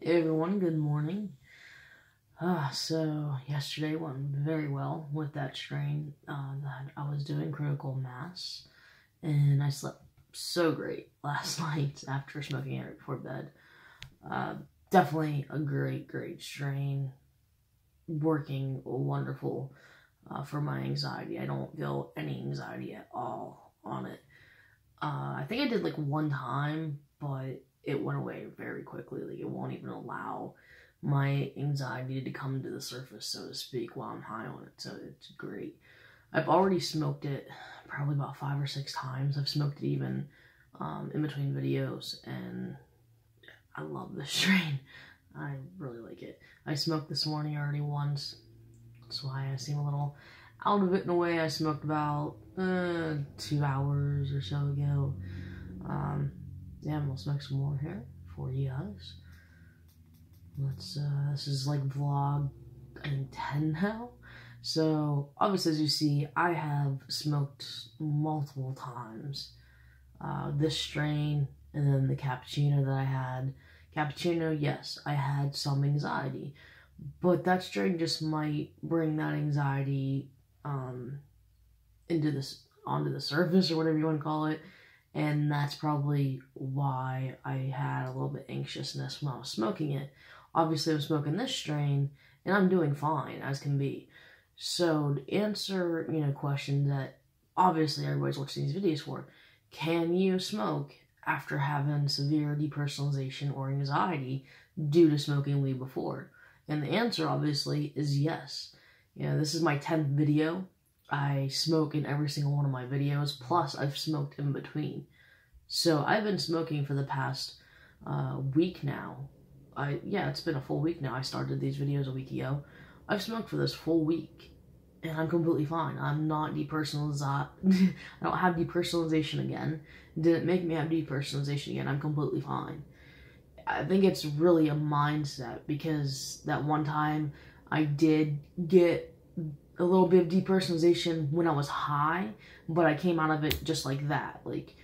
Hey everyone, good morning. So yesterday went very well with that strain that I was doing, critical mass, and I slept so great last night after smoking it right before bed. Definitely a great strain, working wonderful for my anxiety. I don't feel any anxiety at all on it. I think I did like one time, but it went away very quickly. Like, it won't even allow my anxiety to come to the surface, so to speak, while I'm high on it. So it's great. I've already smoked it probably about 5 or 6 times. I've smoked it even in between videos, and I love this strain. I really like it. I smoked this morning already once. That's why I seem a little out of it in a way. I smoked about 2 hours or so ago. Yeah, we'll smoke some more here for you guys. This is like vlog, I think 10 now. So, obviously, as you see, I have smoked multiple times. This strain, and then the cappuccino that I had. Cappuccino, yes, I had some anxiety, but that strain just might bring that anxiety onto the surface, or whatever you want to call it. And that's probably why I had a little bit anxiousness when I was smoking it. Obviously, I'm smoking this strain, and I'm doing fine, as can be. So, to answer, questions that obviously everybody's watching these videos for, can you smoke after having severe depersonalization or anxiety due to smoking weed before? And the answer, obviously, is yes. This is my 10th video. I smoke in every single one of my videos, plus I've smoked in between. So I've been smoking for the past week now. It's been a full week now. I started these videos a week ago. I've smoked for this full week, and I'm completely fine. I'm not depersonalized. I don't have depersonalization again. It didn't make me have depersonalization again. I'm completely fine. I think it's really a mindset, because that one time I did get a little bit of depersonalization when I was high, but I came out of it just like that. Like,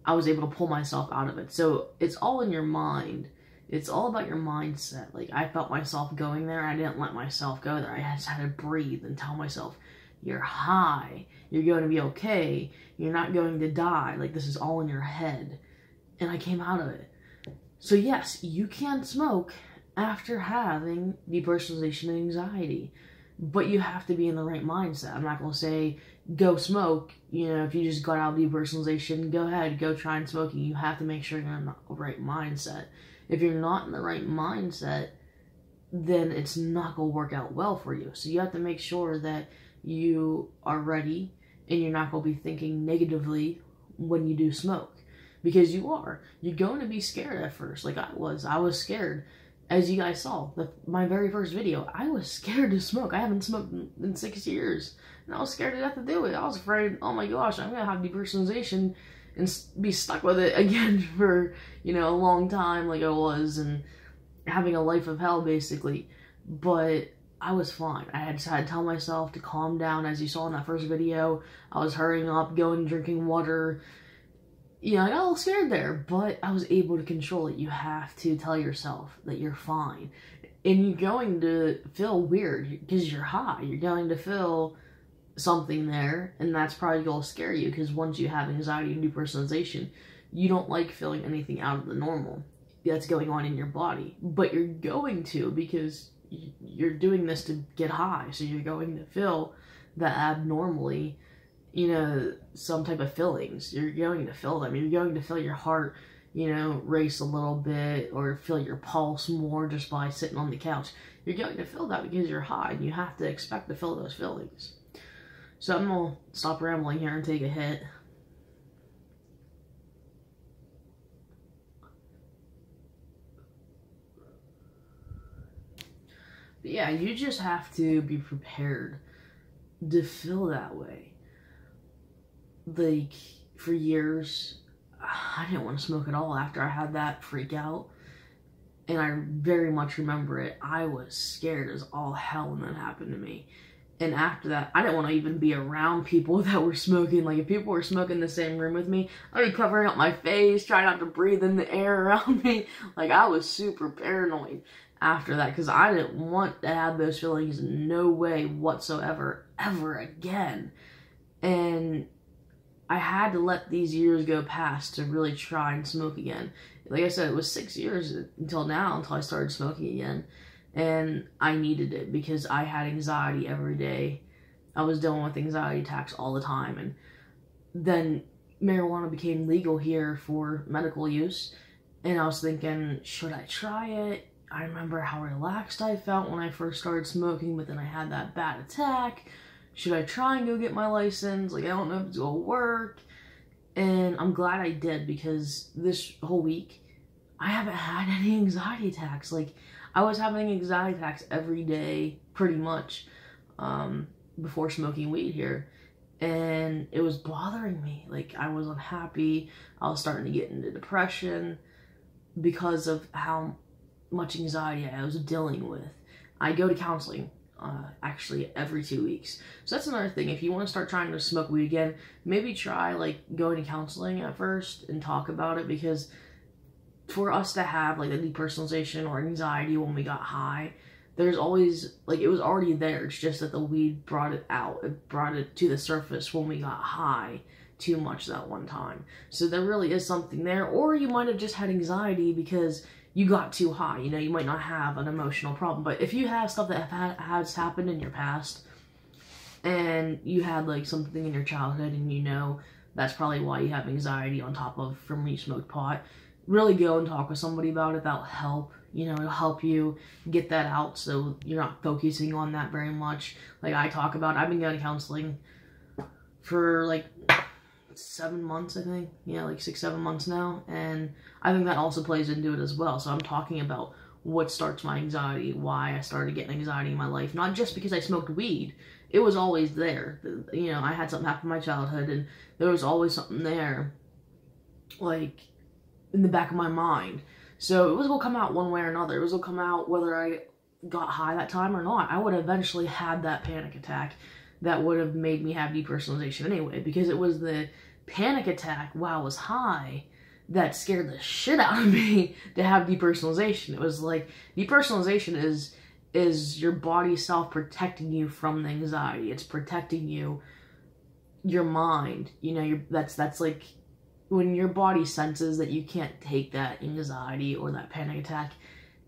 I was able to pull myself out of it. So it's all in your mind. It's all about your mindset. Like, I felt myself going there. I didn't let myself go there. I just had to breathe and tell myself, you're high. You're going to be okay. You're not going to die. Like, this is all in your head. And I came out of it. So yes, you can smoke after having depersonalization and anxiety, but you have to be in the right mindset. I'm not going to say, go smoke. If you just got out of depersonalization, go ahead, go try and smoke. You have to make sure you're in the right mindset. If you're not in the right mindset, then it's not going to work out well for you. So you have to make sure that you are ready, and you're not going to be thinking negatively when you do smoke. Because you are. You're going to be scared at first, like I was. I was scared. As you guys saw, my very first video, I was scared to smoke. I haven't smoked in 6 years. And I was scared to death to do it. I was afraid, oh my gosh, I'm going to have depersonalization and be stuck with it again for, a long time, like I was, and having a life of hell, basically. But I was fine. I just had to tell myself to calm down. As you saw in that first video, I was hurrying up, going, drinking water. I got a little scared there, but I was able to control it. You have to tell yourself that you're fine. And you're going to feel weird because you're high. You're going to feel something there, and that's probably going to scare you, because once you have anxiety and depersonalization, you don't like feeling anything out of the normal that's going on in your body. But you're going to, because you're doing this to get high, so you're going to feel that abnormally, some type of feelings. You're going to feel them. You're going to feel your heart, race a little bit, or feel your pulse more just by sitting on the couch. You're going to feel that because you're high, and you have to expect to feel those feelings. So I'm going to stop rambling here and take a hit. But yeah, you just have to be prepared to feel that way. Like, for years, I didn't want to smoke at all after I had that freak out. And I very much remember it. I was scared as all hell when that happened to me. And after that, I didn't want to even be around people that were smoking. Like, if people were smoking in the same room with me, I'd be covering up my face, trying not to breathe in the air around me. Like, I was super paranoid after that, because I didn't want to have those feelings no way whatsoever, ever again. And I had to let these years go past to really try and smoke again. Like I said, it was 6 years until now, until I started smoking again. And I needed it because I had anxiety every day. I was dealing with anxiety attacks all the time. And then marijuana became legal here for medical use. And I was thinking, should I try it? I remember how relaxed I felt when I first started smoking, but then I had that bad attack. Should I try and go get my license? Like, I don't know if it's gonna work. And I'm glad I did, because this whole week, I haven't had any anxiety attacks. Like, I was having anxiety attacks every day, pretty much, before smoking weed here. And it was bothering me. Like, I was unhappy. I was starting to get into depression because of how much anxiety I was dealing with. I go to counseling, actually, every 2 weeks. So that's another thing. If you want to start trying to smoke weed again, maybe try, like, going to counseling at first and talk about it, because for us to have, like, the depersonalization or anxiety when we got high, there's always, like, it was already there. It's just that the weed brought it out. It brought it to the surface when we got high too much that one time. So there really is something there. Or you might have just had anxiety because you got too high. You know, you might not have an emotional problem. But if you have stuff that has happened in your past, and you had, like, something in your childhood, and you know that's probably why you have anxiety on top of from when you smoked pot, really go and talk with somebody about it. That'll help. You know, it'll help you get that out so you're not focusing on that very much. Like I talk about, I've been going to counseling for like 7 months, I think. Yeah, like 6-7 months now. And I think that also plays into it as well. So I'm talking about what starts my anxiety, why I started getting anxiety in my life. Not just because I smoked weed. It was always there. You know, I had something happen in my childhood, and there was always something there, like, in the back of my mind. So it was going to come out one way or another. It was going to come out whether I got high that time or not. I would have eventually had that panic attack that would have made me have depersonalization anyway, because it was the panic attack while I was high that scared the shit out of me to have depersonalization. It was like, depersonalization is your body self-protecting you from the anxiety. It's protecting you, your mind. You know, that's like, when your body senses that you can't take that anxiety or that panic attack,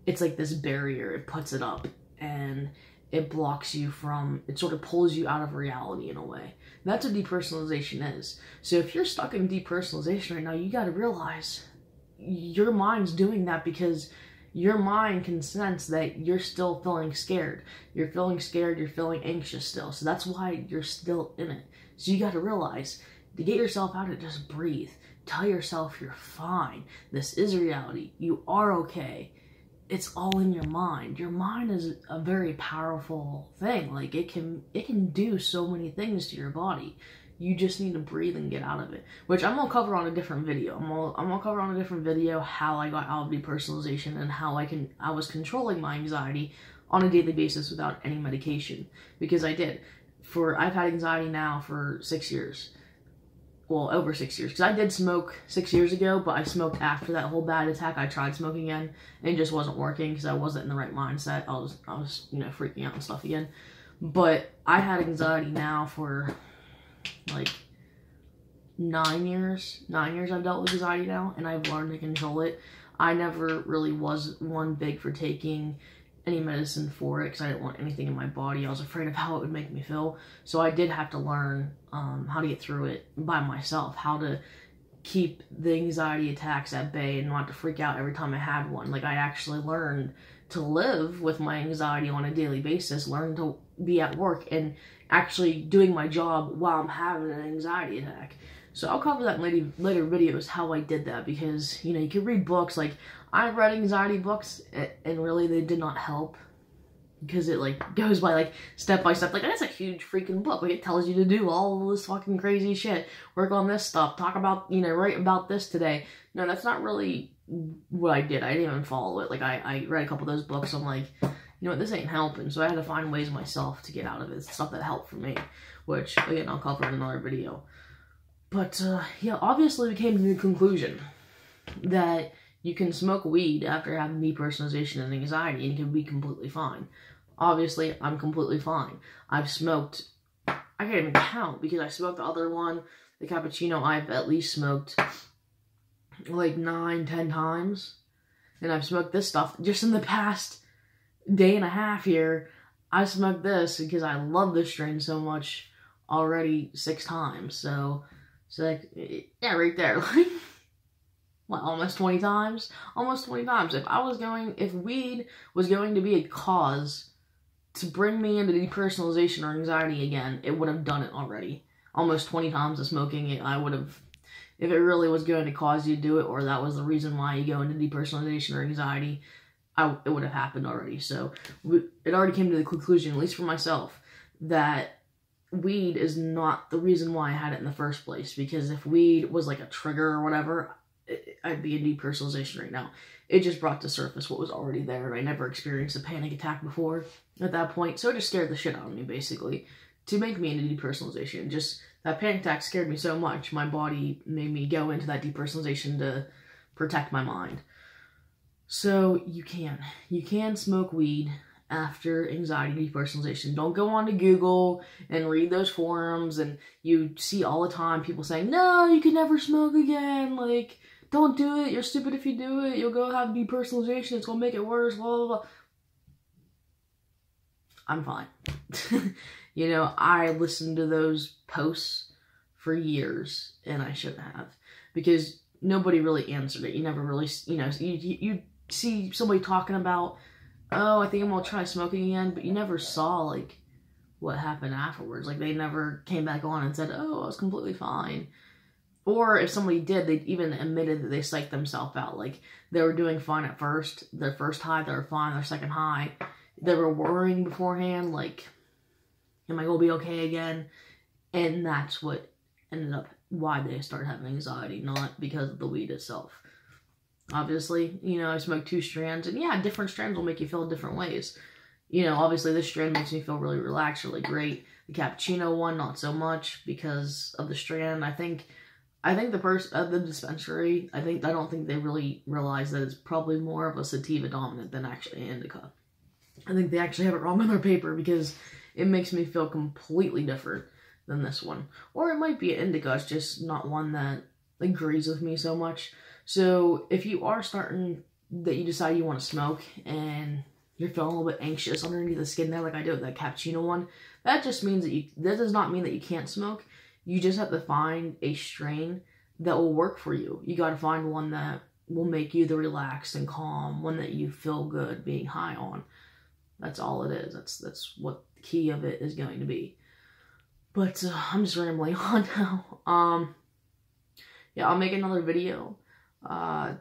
it's like this barrier. It puts it up, and it blocks you from, it sort of pulls you out of reality in a way. That's what depersonalization is. So if you're stuck in depersonalization right now, you got to realize your mind's doing that because your mind can sense that you're still feeling scared. You're feeling scared, you're feeling anxious still. So that's why you're still in it. So you got to realize, to get yourself out of it, just breathe. Tell yourself you're fine. This is reality. You are okay. It's all in your mind. Your mind is a very powerful thing. Like, it can do so many things to your body. You just need to breathe and get out of it, which I'm gonna cover on a different video. I'm gonna cover on a different video how I got out of depersonalization and how I was controlling my anxiety on a daily basis without any medication, because I did. I've had anxiety now for 6 years. Well, over 6 years, because I did smoke 6 years ago, but I smoked after that whole bad attack. I tried smoking again, and it just wasn't working because I wasn't in the right mindset. I was, you know, freaking out and stuff again. But I had anxiety now for like 9 years. 9 years I've dealt with anxiety now, and I've learned to control it. I never really was one big for taking any medicine for it because I didn't want anything in my body. I was afraid of how it would make me feel. So I did have to learn how to get through it by myself, how to keep the anxiety attacks at bay and not have to freak out every time I had one. Like, I actually learned to live with my anxiety on a daily basis, learn to be at work and actually doing my job while I'm having an anxiety attack. So I'll cover that in later videos, how I did that, because, you know, you can read books. Like, I read anxiety books, and really they did not help, because it, like, goes by, like, step by step. Like, that's a huge freaking book. Like, it tells you to do all this fucking crazy shit, work on this stuff, talk about, you know, write about this today. No, that's not really what I did. I didn't even follow it. Like, I read a couple of those books. I'm like, you know what, this ain't helping. So I had to find ways myself to get out of it. It's stuff that helped for me, which, again, I'll cover in another video. But, yeah, obviously we came to the conclusion that you can smoke weed after having depersonalization and anxiety and you can be completely fine. Obviously, I'm completely fine. I've smoked, I can't even count, because I smoked the other one, the cappuccino, I've at least smoked like 9-10 times. And I've smoked this stuff just in the past day and a half here. I smoked this because I love this strain so much already 6 times. So like, yeah, right there. Like, what, almost 20 times? Almost 20 times. If weed was going to be a cause to bring me into depersonalization or anxiety again, it would have done it already. Almost 20 times of smoking it, I would have, if it really was going to cause you to do it, or that was the reason why you go into depersonalization or anxiety, it would have happened already. So it already came to the conclusion, at least for myself, that weed is not the reason why I had it in the first place. Because if weed was like a trigger or whatever, I'd be in depersonalization right now. It just brought to surface what was already there. I never experienced a panic attack before at that point, so it just scared the shit out of me, basically, to make me into depersonalization. Just, that panic attack scared me so much, my body made me go into that depersonalization to protect my mind. So, you can smoke weed after anxiety depersonalization. Don't go on to Google and read those forums, and you see all the time people saying, no, you can never smoke again, like, don't do it, you're stupid if you do it, you'll go have depersonalization, it's gonna make it worse, blah, blah, blah. I'm fine. You know, I listened to those posts for years, and I shouldn't have, because nobody really answered it. You never really, you know, you see somebody talking about, oh, I think I'm gonna try smoking again, but you never saw, like, what happened afterwards. Like, they never came back on and said, oh, I was completely fine. Or if somebody did, they even admitted that they psyched themselves out. Like, they were doing fine at first. Their first high, they were fine. Their second high, they were worrying beforehand, like, am I going to be okay again? And that's what ended up why they started having anxiety, not because of the weed itself. Obviously, you know, I smoked 2 strands, and yeah, different strands will make you feel different ways. You know, obviously this strand makes me feel really relaxed, really great. The cappuccino one, not so much because of the strand. I think the person at the dispensary, I don't think they really realize that it's probably more of a sativa dominant than actually an indica. I think they actually have it wrong on their paper, because it makes me feel completely different than this one. Or it might be an indica, it's just not one that agrees with me so much. So if you are starting, that you decide you want to smoke, and you're feeling a little bit anxious underneath the skin there, like I did with that cappuccino one, that just means that does not mean that you can't smoke. You just have to find a strain that will work for you. You got to find one that will make you the relaxed and calm, one that you feel good being high on. That's all it is. That's what the key of it is going to be. But I'm just rambling on now. Yeah, I'll make another video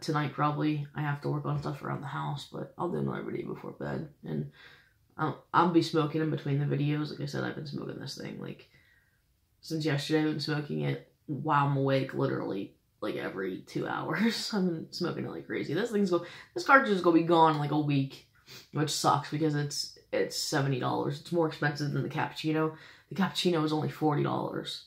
tonight probably. I have to work on stuff around the house, but I'll do another video before bed. And I'll be smoking in between the videos. Like I said, I've been smoking this thing like since yesterday. I've been smoking it while I'm awake, literally like every 2 hours. I've been smoking it like crazy. This cartridge is gonna be gone in like a week, which sucks because it's $70. It's more expensive than the cappuccino. The cappuccino is only $40.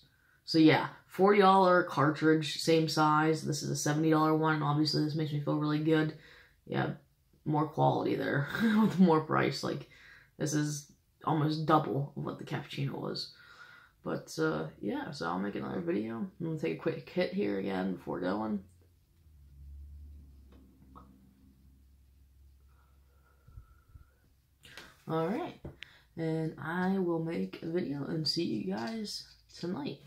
So yeah, $40 cartridge, same size. This is a $70 one. Obviously, this makes me feel really good. Yeah, more quality there with more price. Like, this is almost double of what the cappuccino was. But yeah, so I'll make another video. I'm gonna take a quick hit here again before going. Alright, and I will make a video and see you guys tonight.